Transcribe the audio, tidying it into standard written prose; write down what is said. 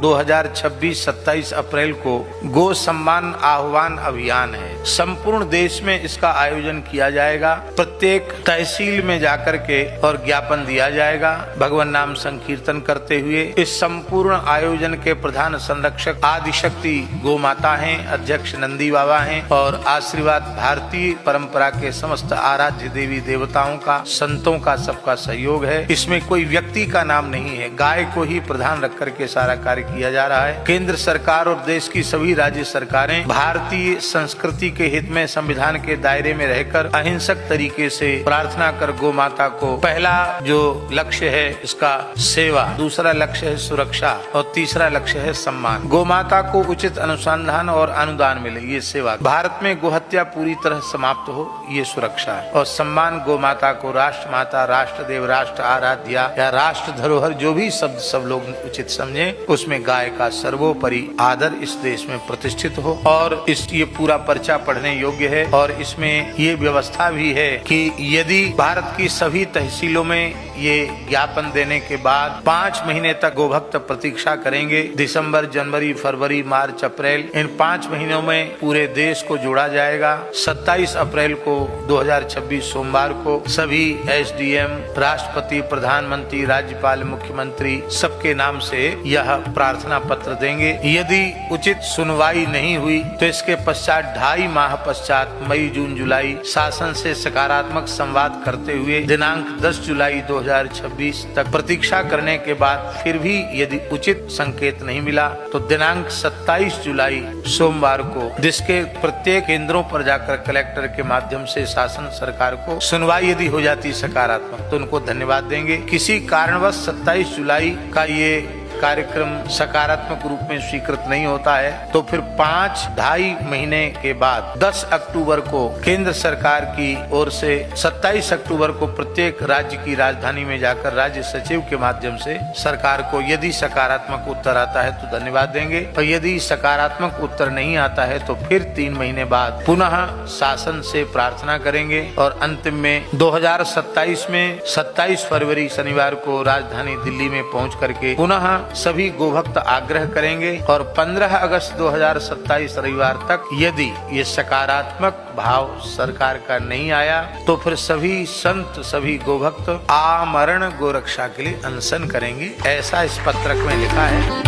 2026-27 अप्रैल को गो सम्मान आह्वान अभियान है। संपूर्ण देश में इसका आयोजन किया जाएगा। प्रत्येक तहसील में जाकर के और ज्ञापन दिया जाएगा। भगवान नाम संकीर्तन करते हुए इस संपूर्ण आयोजन के प्रधान संरक्षक आदिशक्ति गो माता हैं, अध्यक्ष नंदी बाबा हैं और आशीर्वाद भारतीय परंपरा के समस्त आराध्य देवी देवताओं का, संतों का, सबका सहयोग है। इसमें कोई व्यक्ति का नाम नहीं है। गाय को ही प्रधान रख करके सारा कार्य किया जा रहा है। केंद्र सरकार और देश की सभी राज्य सरकारें भारतीय संस्कृति के हित में संविधान के दायरे में रहकर अहिंसक तरीके से प्रार्थना कर गो माता को, पहला जो लक्ष्य है इसका सेवा, दूसरा लक्ष्य है सुरक्षा और तीसरा लक्ष्य है सम्मान। गो माता को उचित अनुसंधान और अनुदान मिले, ये सेवा। भारत में गोहत्या पूरी तरह समाप्त हो, ये सुरक्षा है। और सम्मान गो माता को राष्ट्र माता, राष्ट्र देव, राष्ट्र आराध्या या राष्ट्र धरोहर, जो भी शब्द सब लोग उचित समझे, उसमें गाय का सर्वोपरि आदर इस देश में प्रतिष्ठित हो। और ये पूरा पर्चा पढ़ने योग्य है। और इसमें ये व्यवस्था भी है कि यदि भारत की सभी तहसीलों में ये ज्ञापन देने के बाद 5 महीने तक गोभक्त प्रतीक्षा करेंगे। दिसंबर, जनवरी, फरवरी, मार्च, अप्रैल, इन 5 महीनों में पूरे देश को जोड़ा जाएगा। 27 अप्रैल को 2026 सोमवार को सभी एसडीएम, राष्ट्रपति, प्रधानमंत्री, राज्यपाल, मुख्यमंत्री सबके नाम से यह प्रार्थना पत्र देंगे। यदि उचित सुनवाई नहीं हुई तो इसके पश्चात 2.5 माह पश्चात मई, जून, जुलाई शासन से सकारात्मक संवाद करते हुए दिनांक 10 जुलाई 2026 तक प्रतीक्षा करने के बाद फिर भी यदि उचित संकेत नहीं मिला तो दिनांक 27 जुलाई सोमवार को जिसके प्रत्येक केंद्रों पर जाकर कलेक्टर के माध्यम से शासन सरकार को सुनवाई यदि हो जाती सकारात्मक तो उनको धन्यवाद देंगे। किसी कारणवश 27 जुलाई का ये कार्यक्रम सकारात्मक रूप में स्वीकृत नहीं होता है तो फिर 5-2.5 महीने के बाद 10 अक्टूबर को केंद्र सरकार की ओर से 27 अक्टूबर को प्रत्येक राज्य की राजधानी में जाकर राज्य सचिव के माध्यम से सरकार को यदि सकारात्मक उत्तर आता है तो धन्यवाद देंगे और यदि सकारात्मक उत्तर नहीं आता है तो फिर 3 महीने बाद पुनः शासन से प्रार्थना करेंगे और अंतिम में 2027 में 27 फरवरी शनिवार को राजधानी दिल्ली में पहुंच करके पुनः सभी गोभक्त आग्रह करेंगे और 15 अगस्त 2027 रविवार तक यदि ये सकारात्मक भाव सरकार का नहीं आया तो फिर सभी संत, सभी गोभक्त आमरण गोरक्षा के लिए अनशन करेंगे, ऐसा इस पत्रक में लिखा है।